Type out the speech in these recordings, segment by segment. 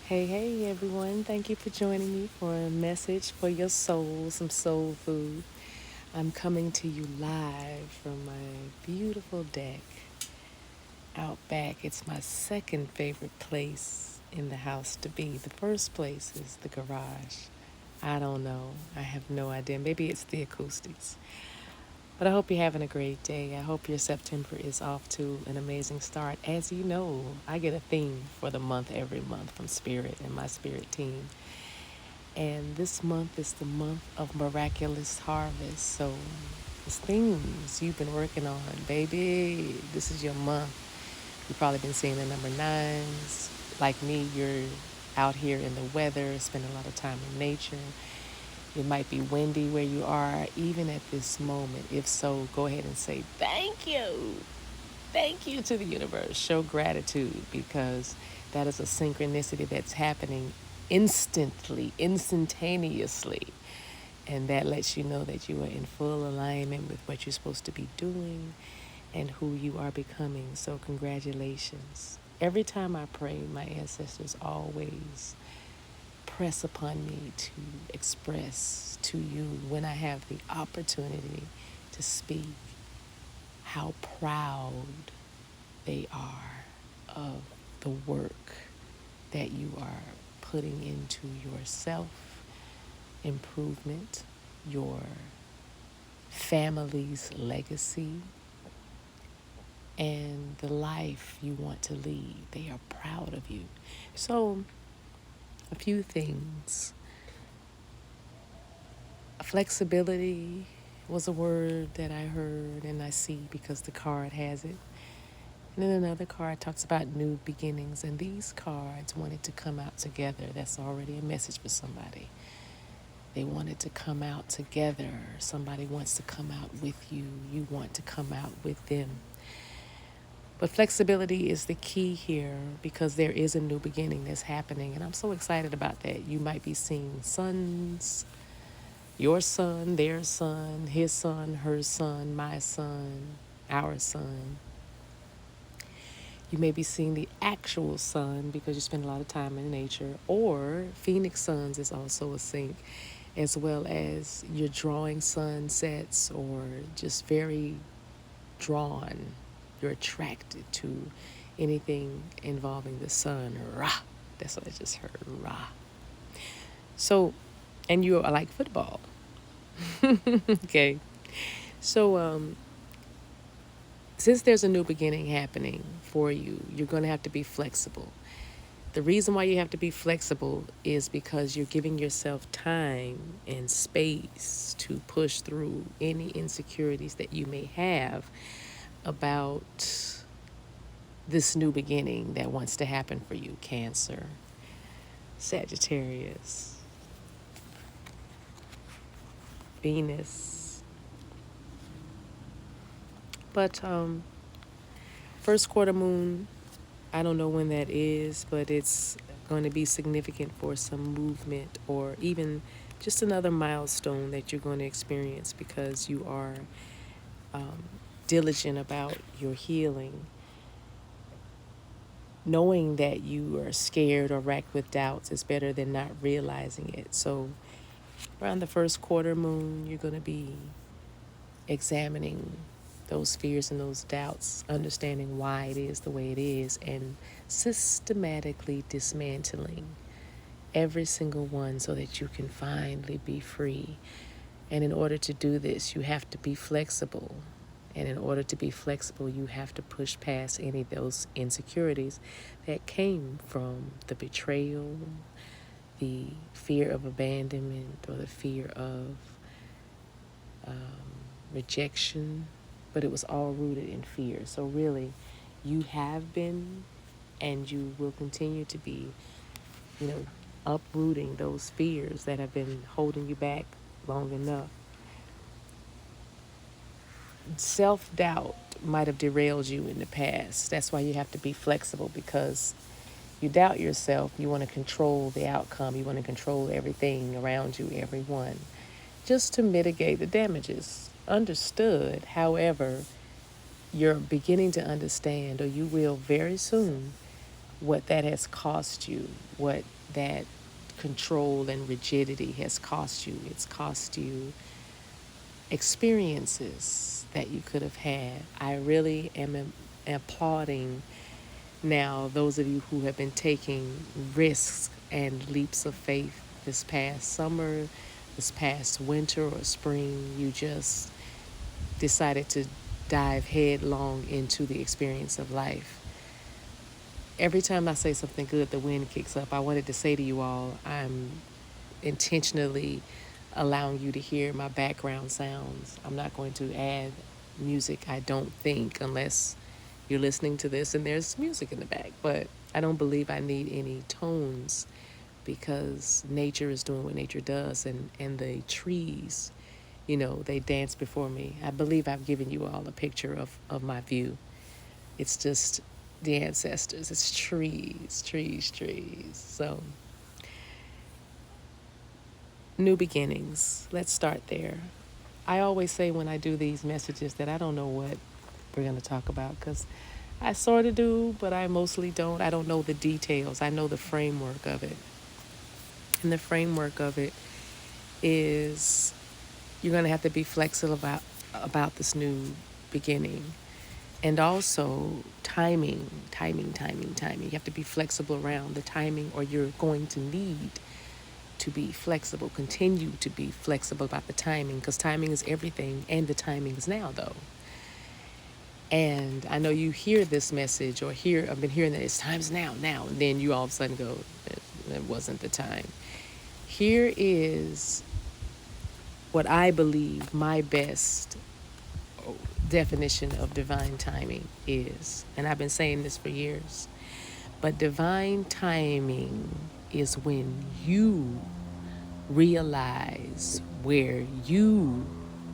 Hey everyone. Thank you for joining me for a message for your soul, some soul food. I'm coming to you live from my beautiful deck out back. It's my second favorite place in the house to be. The first place is the garage. I don't know. I have no idea. Maybe it's the acoustics. But I hope you're having a great day. I hope your September is off to an amazing start. As you know, I get a theme for the month every month from Spirit and my Spirit team. And this month is the month of miraculous harvest. So, the themes you've been working on, baby, this is your month. You've probably been seeing the number nines. Like me, you're out here in the weather, spending a lot of time in nature. It might be windy where you are, even at this moment. If so, go ahead and say thank you. Thank you to the universe. Show gratitude because that is a synchronicity that's happening instantly, instantaneously. And that lets you know that you are in full alignment with what you're supposed to be doing and who you are becoming. So, congratulations. Every time I pray, my ancestors always press upon me to express to you when I have the opportunity to speak how proud they are of the work that you are putting into your self improvement, your family's legacy, and the life you want to lead. They are proud of you. So, a few things. Flexibility was a word that I heard and I see because the card has it. And then another card talks about new beginnings, and these cards wanted to come out together. That's already a message for somebody. They wanted to come out together. Somebody wants to come out with you. You want to come out with them. But flexibility is the key here because there is a new beginning that's happening, and I'm so excited about that. You might be seeing sons, your son, their son, his son, her son, my son, our son. You may be seeing the actual sun because you spend a lot of time in nature, or Phoenix Suns is also a sync, as well as you're drawing sunsets or just very drawn. You're attracted to anything involving the sun. Ra. That's what I just heard. Ra. So, and you like football. Okay. So, since there's a new beginning happening for you, you're going to have to be flexible. The reason why you have to be flexible is because you're giving yourself time and space to push through any insecurities that you may have about this new beginning that wants to happen for you. Cancer, Sagittarius, Venus. But first quarter moon, I don't know when that is, but it's going to be significant for some movement or even just another milestone that you're going to experience because you are diligent about your healing. Knowing that you are scared or racked with doubts is better than not realizing it. So, around the first quarter moon, you're going to be examining those fears and those doubts, understanding why it is the way it is, and systematically dismantling every single one so that you can finally be free. And in order to do this, you have to be flexible. And in order to be flexible, you have to push past any of those insecurities that came from the betrayal, the fear of abandonment, or the fear of rejection, but it was all rooted in fear. So really, you have been and you will continue to be, uprooting those fears that have been holding you back long enough. Self-doubt might have derailed you in the past. That's why you have to be flexible because you doubt yourself. You want to control the outcome. You want to control everything around you, everyone, just to mitigate the damages. Understood. However, you're beginning to understand, or you will very soon, what that has cost you, what that control and rigidity has cost you. It's cost you experiences that you could have had. I really am applauding now those of you who have been taking risks and leaps of faith this past summer, this past winter or spring. You just decided to dive headlong into the experience of life. Every time I say something good, the wind kicks up. I wanted to say to you all, I'm intentionally allowing you to hear my background sounds. I'm not going to add music, I don't think, unless you're listening to this and there's music in the back. But I don't believe I need any tones because nature is doing what nature does, and the trees, they dance before me. I believe I've given you all a picture of my view. It's just the ancestors. It's trees, trees, trees. So, new beginnings. Let's start there. I always say when I do these messages that I don't know what we're going to talk about because I sort of do, but I mostly don't. I don't know the details. I know the framework of it. And the framework of it is you're going to have to be flexible about this new beginning. And also timing. You have to be flexible around the timing, or you're going to need to be flexible. Continue to be flexible about the timing, because timing is everything, and the timing is now, though. And I know you hear this message, or I've been hearing that it's time's now, and then you all of a sudden go, it wasn't the time. Here is what I believe my best definition of divine timing is. And I've been saying this for years. But divine timing is when you realize where you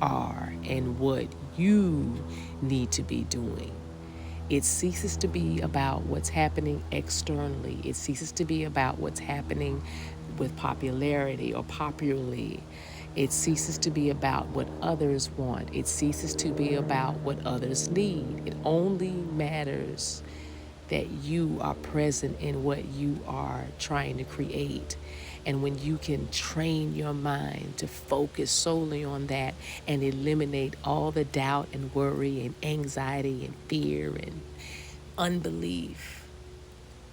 are and what you need to be doing. It ceases to be about what's happening externally. It ceases to be about what's happening with popularity or popularly. It ceases to be about what others want. It ceases to be about what others need. It only matters that you are present in what you are trying to create. And when you can train your mind to focus solely on that and eliminate all the doubt and worry and anxiety and fear and unbelief,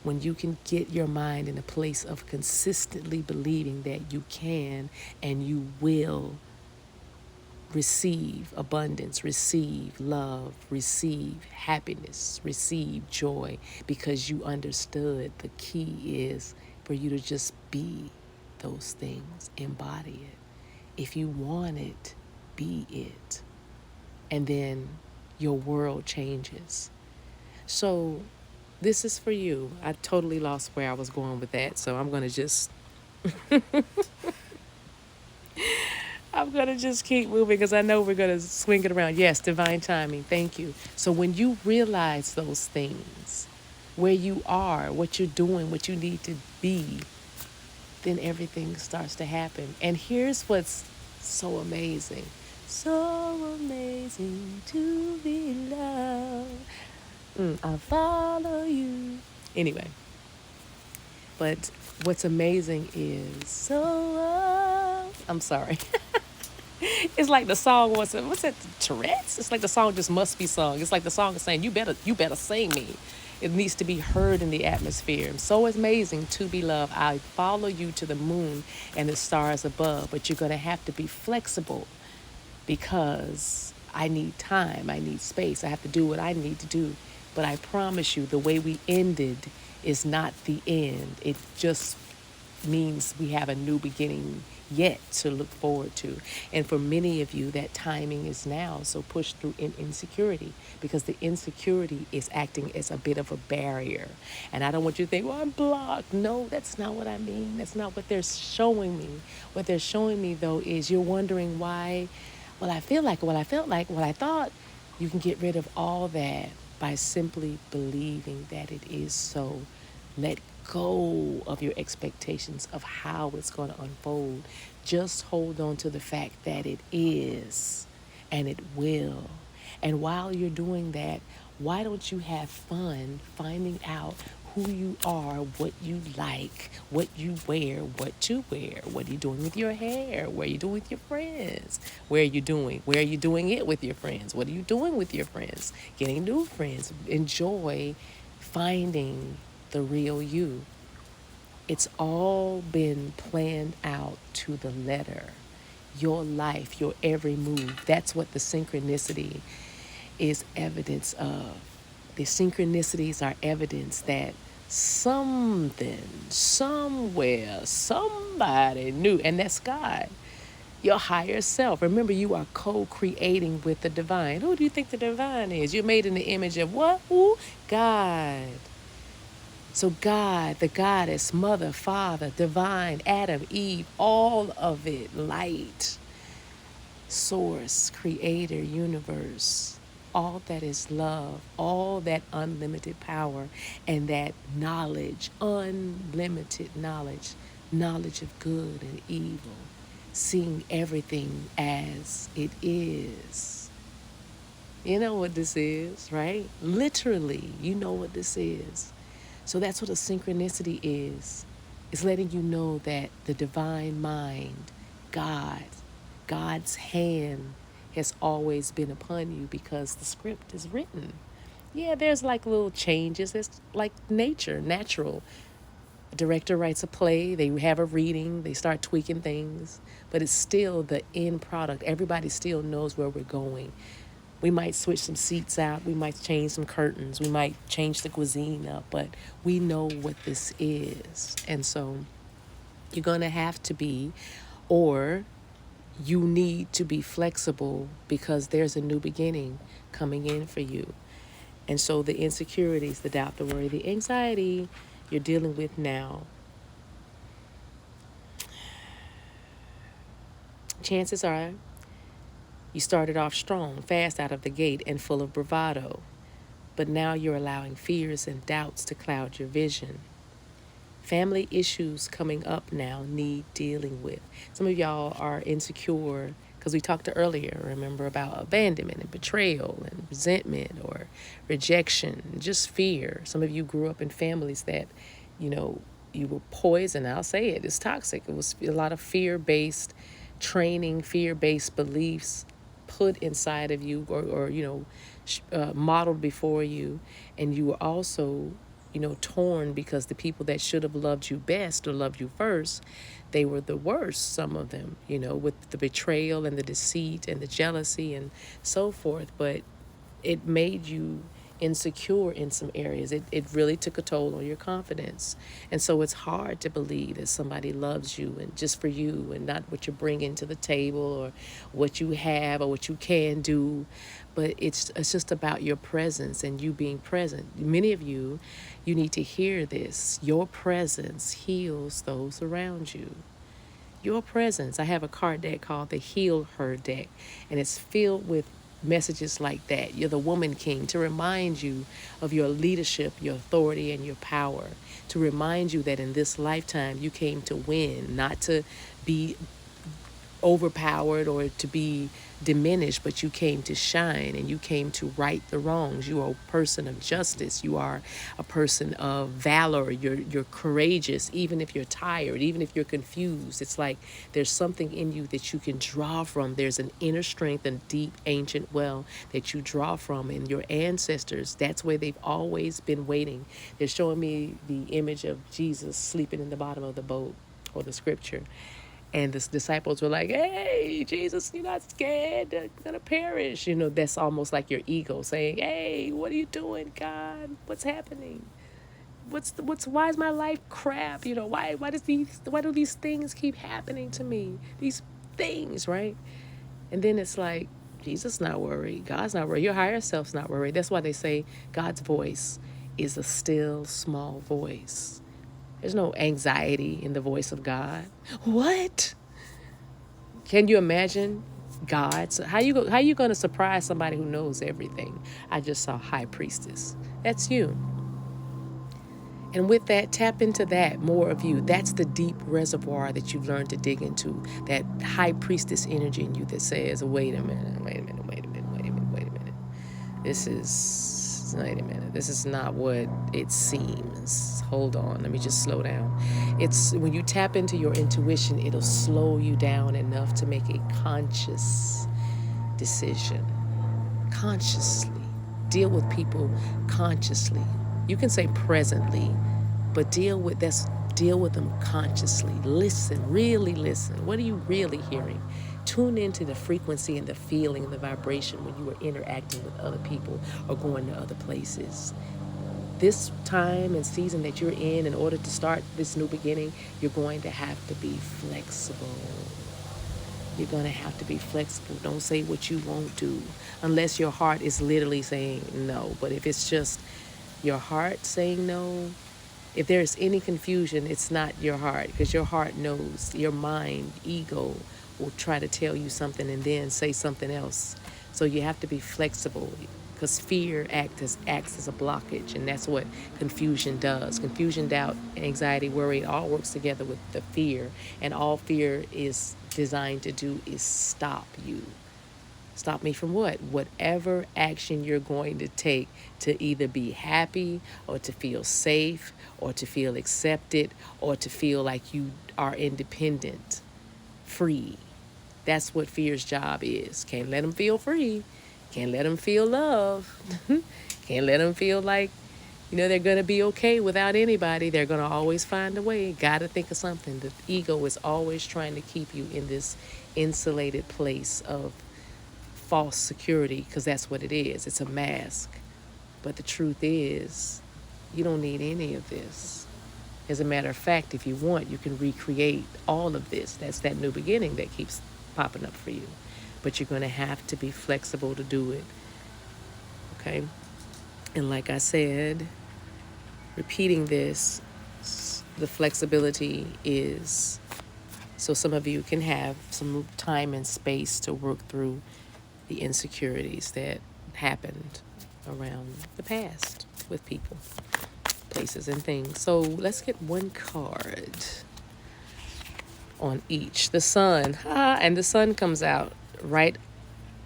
when you can get your mind in a place of consistently believing that you can and you will receive abundance, receive love, receive happiness, receive joy, because you understood the key is for you to just be those things, embody it. If you want it, be it. And then your world changes. So this is for you. I totally lost where I was going with that, so I'm going to just keep moving because I know we're going to swing it around. Yes, divine timing. Thank you. So when you realize those things, where you are, what you're doing, what you need to be, then everything starts to happen. And here's what's so amazing. So amazing to be loved. I follow you. Anyway, but what's amazing is I'm sorry. It's like the song, what's that, Tourette's? It's like the song just must be sung. It's like the song is saying, you better sing me. It needs to be heard in the atmosphere. I'm so amazing to be loved. I follow you to the moon and the stars above, but you're going to have to be flexible because I need time. I need space. I have to do what I need to do. But I promise you, the way we ended is not the end. It just means we have a new beginning yet to look forward to. And for many of you, that timing is now. So push through insecurity, because the insecurity is acting as a bit of a barrier. And I don't want you to think, well, I'm blocked. No, that's not what I mean. That's not what they're showing me. What they're showing me, though, is you're wondering why, well, I feel like, well, I felt like, well, I thought. You can get rid of all that by simply believing that it is so. Let go of your expectations of how it's going to unfold. Just hold on to the fact that it is, and it will. And while you're doing that, why don't you have fun finding out who you are, what you like, what you wear, what to wear, what are you doing with your hair, what are you doing with your friends, where are you doing it with your friends, what are you doing with your friends, getting new friends. Enjoy finding the real you. It's all been planned out to the letter. Your life, your every move. That's what the synchronicity is evidence of. The synchronicities are evidence that something, somewhere, somebody knew, and that's God, your higher self. Remember, you are co-creating with the divine. Who do you think the divine is? You're made in the image of what? Who? God. So God, the goddess, mother, father, divine, Adam, Eve, all of it, light, source, creator, universe, all that is love, all that unlimited power, and that knowledge, unlimited knowledge, knowledge of good and evil, seeing everything as it is. You know what this is, right? Literally, you know what this is. So that's what a synchronicity is. It's letting you know that the divine mind, God, God's hand has always been upon you because the script is written. Yeah, there's like little changes. It's like natural. A director writes a play, they have a reading, they start tweaking things, but it's still the end product. Everybody still knows where we're going. We might switch some seats out, we might change some curtains, we might change the cuisine up, but we know what this is. And so you're going to have to be, or you need to be flexible because there's a new beginning coming in for you. And so the insecurities, the doubt, the worry, the anxiety you're dealing with now, chances are you started off strong, fast out of the gate, and full of bravado. But now you're allowing fears and doubts to cloud your vision. Family issues coming up now need dealing with. Some of y'all are insecure because we talked earlier, remember, about abandonment and betrayal and resentment or rejection, just fear. Some of you grew up in families that, you were poisoned. I'll say it. It's toxic. It was a lot of fear-based training, fear-based beliefs put inside of you or modeled before you. And you were also torn because the people that should have loved you best or loved you first, they were the worst, some of them, with the betrayal and the deceit and the jealousy and so forth. But it made you insecure in some areas. It really took a toll on your confidence. And so it's hard to believe that somebody loves you and just for you and not what you're bringing to the table or what you have or what you can do. But it's just about your presence and you being present. Many of you need to hear this. Your presence heals those around you. Your presence. I have a card deck called the Heal Her deck, and it's filled with messages like that. You're the woman king, to remind you of your leadership, your authority, and your power. To remind you that in this lifetime you came to win, not to be overpowered or to be diminished, but you came to shine and you came to right the wrongs. You are a person of justice. You are a person of valor. You're courageous, even if you're tired, even if you're confused. It's like there's something in you that you can draw from. There's an inner strength and deep ancient well that you draw from. And your ancestors, that's where they've always been waiting. They're showing me the image of Jesus sleeping in the bottom of the boat, or the scripture. And the disciples were like, hey, Jesus, you're not scared. They're going to perish. That's almost like your ego saying, hey, what are you doing, God? What's happening? Why is my life crap? Why do these things keep happening to me? These things, right? And then it's like, Jesus not worried. God's not worried. Your higher self's not worried. That's why they say God's voice is a still, small voice. There's no anxiety in the voice of God. What? Can you imagine God? So how you going to surprise somebody who knows everything? I just saw High Priestess. That's you. And with that, tap into that, more of you. That's the deep reservoir that you've learned to dig into. That High Priestess energy in you that says, wait a minute. This is wait a minute, this is not what it seems. Hold on, let me just slow down. It's when you tap into your intuition, it'll slow you down enough to make a conscious decision. Consciously. Deal with people consciously. You can say presently, but deal with them consciously. Listen, really listen. What are you really hearing? Tune into the frequency and the feeling and the vibration when you are interacting with other people or going to other places. This time and season that you're in order to start this new beginning, you're going to have to be flexible. You're going to have to be flexible. Don't say what you won't do unless your heart is literally saying no. But if it's just your heart saying no, if there's any confusion, it's not your heart, because your heart knows. Your mind, ego, will try to tell you something and then say something else. So you have to be flexible, because fear acts as a blockage, and that's what confusion does. Confusion, doubt, anxiety, worry, it all works together with the fear, and all fear is designed to do is stop you. Stop me from what? Whatever action you're going to take to either be happy or to feel safe or to feel accepted or to feel like you are independent, free. That's what fear's job is. Can't let them feel free. Can't let them feel love. Can't let them feel like, they're going to be okay without anybody. They're going to always find a way. Got to think of something. The ego is always trying to keep you in this insulated place of false security, because that's what it is. It's a mask. But the truth is, you don't need any of this. As a matter of fact, if you want, you can recreate all of this. That's that new beginning that keeps popping up for you. But you're going to have to be flexible to do it. Okay? And like I said, repeating this, the flexibility is so some of you can have some time and space to work through the insecurities that happened around the past with people, places, and things. So let's get one card on each. The sun. And the sun comes out right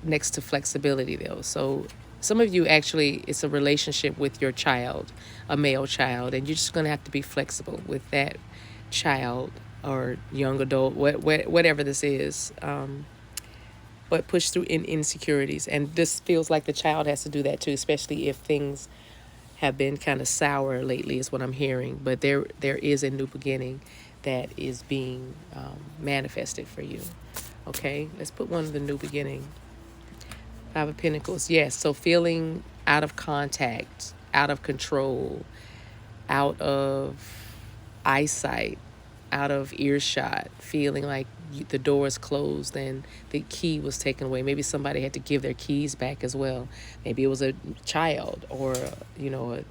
next to flexibility, though. So some of you actually, it's a relationship with your child, a male child, and you're just going to have to be flexible with that child or young adult, whatever this is. But push through insecurities. And this feels like the child has to do that too, especially if things have been kind of sour lately, is what I'm hearing. But there is a new beginning that is being manifested for you. Okay, let's put one of the new beginning. Five of Pentacles. Yes, so feeling out of contact, out of control, out of eyesight, out of earshot, feeling like the door is closed and the key was taken away. Maybe somebody had to give their keys back as well. Maybe it was a child or, a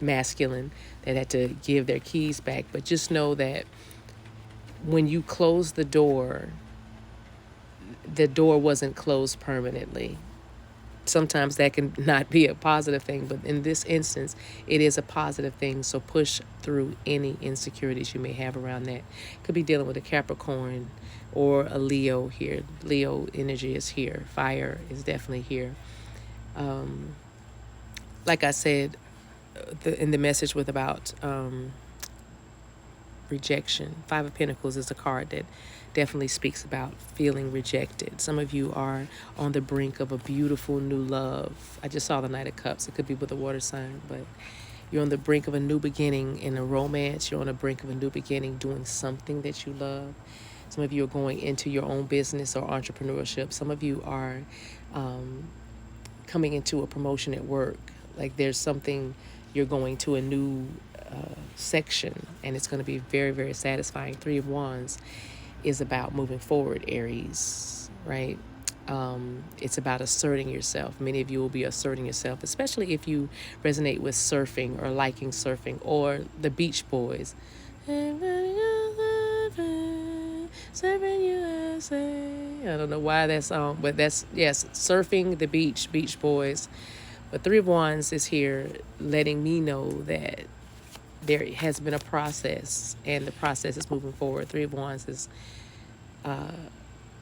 masculine that had to give their keys back. But just know that when you close the door wasn't closed permanently. Sometimes that can not be a positive thing, but in this instance, it is a positive thing. So push through any insecurities you may have around that. Could be dealing with a Capricorn or a Leo here. Leo energy is here. Fire is definitely here. Like I said in the message with about rejection, Five of Pentacles is a card that definitely speaks about feeling rejected. Some of you are on the brink of a beautiful new love. I just saw the Knight of Cups. It could be with a water sign, but you're on the brink of a new beginning in a romance. You're on the brink of a new beginning doing something that you love. Some of you are going into your own business or entrepreneurship. Some of you are coming into a promotion at work. Like there's something, you're going to a new section, and it's going to be very, very satisfying. Three of Wands is about moving forward, Aries, right? It's about asserting yourself. Many of you will be asserting yourself, especially if you resonate with surfing or liking surfing or the Beach Boys. Surfing USA. I don't know why that song, but that's, yes, surfing the Beach Boys. But Three of Wands is here letting me know that there has been a process, and the process is moving forward. Three of Wands is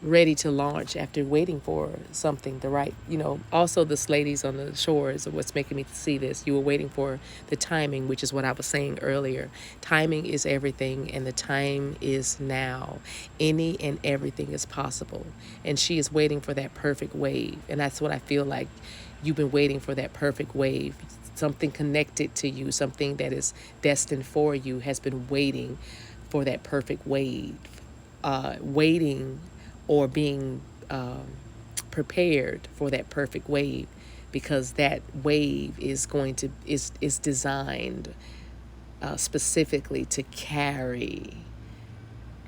ready to launch after waiting for something, the right, also this ladies on the shores are what's making me see this. You were waiting for the timing, which is what I was saying earlier. Timing is everything, and the time is now. Any and everything is possible. And she is waiting for that perfect wave. And that's what I feel like you've been waiting for, that perfect wave. Something connected to you, something that is destined for you has been waiting for that perfect wave. Waiting or being prepared for that perfect wave, because that wave is designed specifically to carry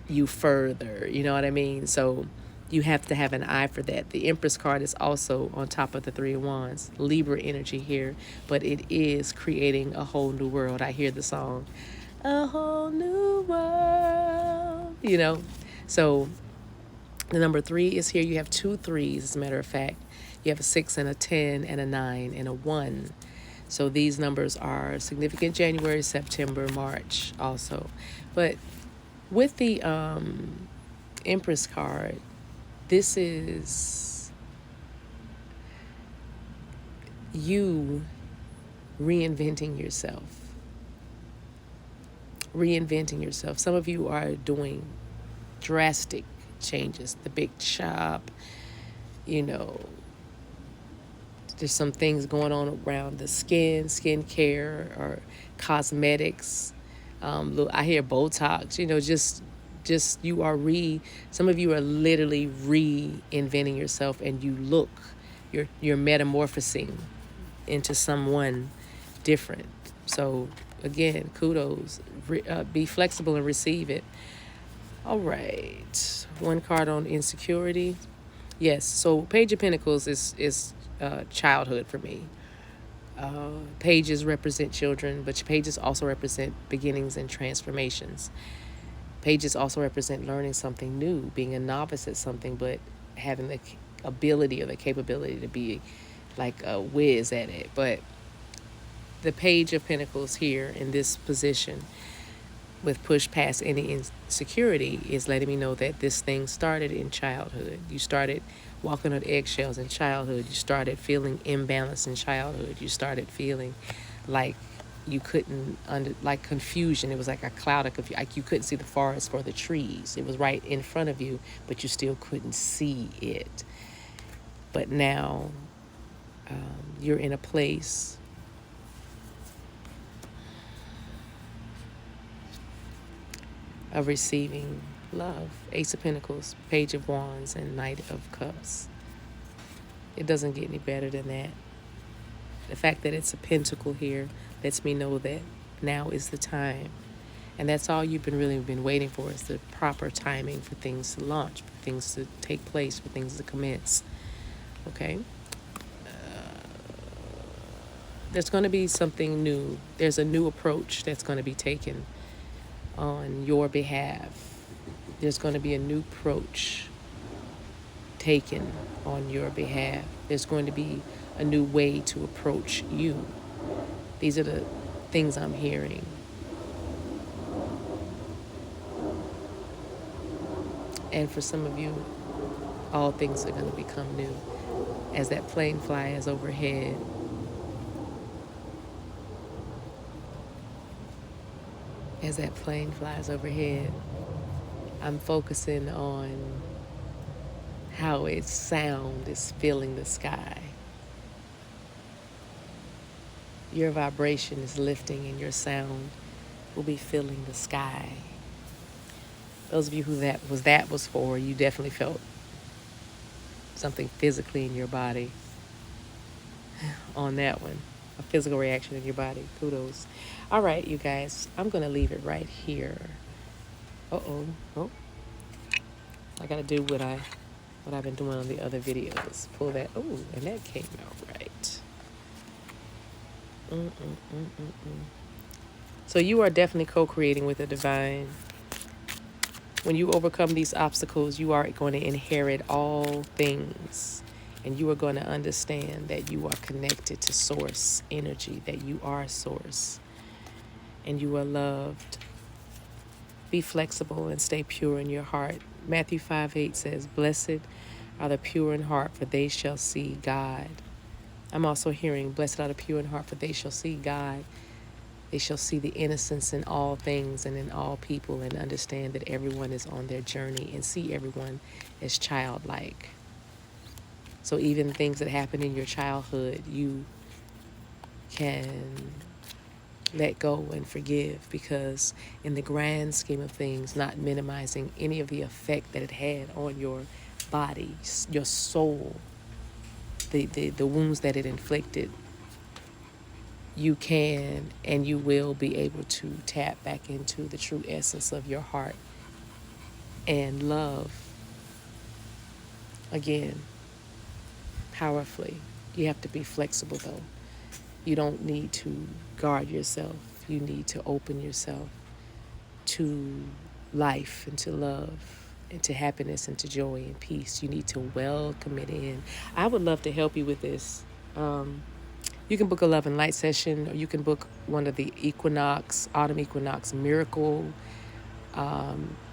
you further. You know what I mean? So you have to have an eye for that. The Empress card is also on top of the Three of Wands. Libra energy here, but it is creating a whole new world. I hear the song, a whole new world, So the number 3 is here. You have 2 3s, as a matter of fact. You have a 6 and a 10 and a 9 and a 1. So these numbers are significant January, September, March also. But with the Empress card, this is you reinventing yourself. Reinventing yourself. Some of you are doing drastic changes. The big shop, there's some things going on around the skincare or cosmetics. I hear Botox, just you are some of you are literally reinventing yourself, and you're metamorphosing into someone different. So again, kudos. Be flexible and receive it. All right, one card on insecurity. Yes, so Page of Pentacles is childhood for me. Pages represent children, but pages also represent beginnings and transformations. Pages also represent learning something new, being a novice at something, but having the ability or the capability to be like a whiz at it. But the Page of Pentacles here in this position, with push past any insecurity, is letting me know that this thing started in childhood. You started walking on eggshells in childhood. You started feeling imbalanced in childhood. You started feeling like you couldn't, like confusion. It was like a cloud of confusion. Like you couldn't see the forest for the trees. It was right in front of you, but you still couldn't see it. But now you're in a place of receiving love. Ace of Pentacles, Page of Wands, and Knight of Cups. It doesn't get any better than that. The fact that it's a pentacle here lets me know that now is the time. And that's all you've really been waiting for, is the proper timing for things to launch, for things to take place, for things to commence. Okay? There's going to be something new. There's a new approach that's going to be taken on your behalf. There's going to be a new approach taken on your behalf. There's going to be a new way to approach you. These are the things I'm hearing. And for some of you, all things are going to become new. As that plane flies overhead, I'm focusing on how its sound is filling the sky. Your vibration is lifting, and your sound will be filling the sky. Those of you who that was for, you definitely felt something physically in your body on that one. A physical reaction in your body. Kudos. All right, you guys, I'm going to leave it right here. Oh, I got to do what I've been doing on the other videos. Pull that. Oh, and that came out right. So you are definitely co-creating with the divine. When you overcome these obstacles, you are going to inherit all things. And you are going to understand that you are connected to source energy, that you are source. And you are loved. Be flexible and stay pure in your heart. Matthew 5:8 says, "Blessed are the pure in heart, for they shall see God." I'm also hearing, "Blessed are the pure in heart, for they shall see God." They shall see the innocence in all things and in all people, and understand that everyone is on their journey, and see everyone as childlike. So even things that happen in your childhood, you can let go and forgive, because in the grand scheme of things, not minimizing any of the effect that it had on your body, your soul, the wounds that it inflicted, you can and you will be able to tap back into the true essence of your heart and love again, powerfully. You have to be flexible though. You don't need to guard yourself. You need to open yourself to life and to love and to happiness and to joy and peace. You need to welcome it in. I would love to help you with this. You can book a love and light session, or you can book one of the autumn equinox miracle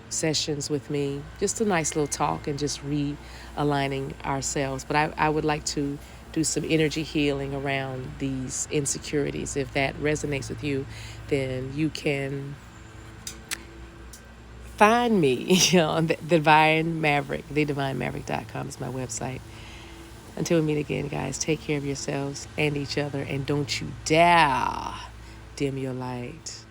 sessions with me. Just a nice little talk and just realigning ourselves. But I would like to do some energy healing around these insecurities. If that resonates with you, then you can find me on the Divine Maverick. TheDivineMaverick.com is my website. Until we meet again, guys, take care of yourselves and each other, and don't you dare dim your light.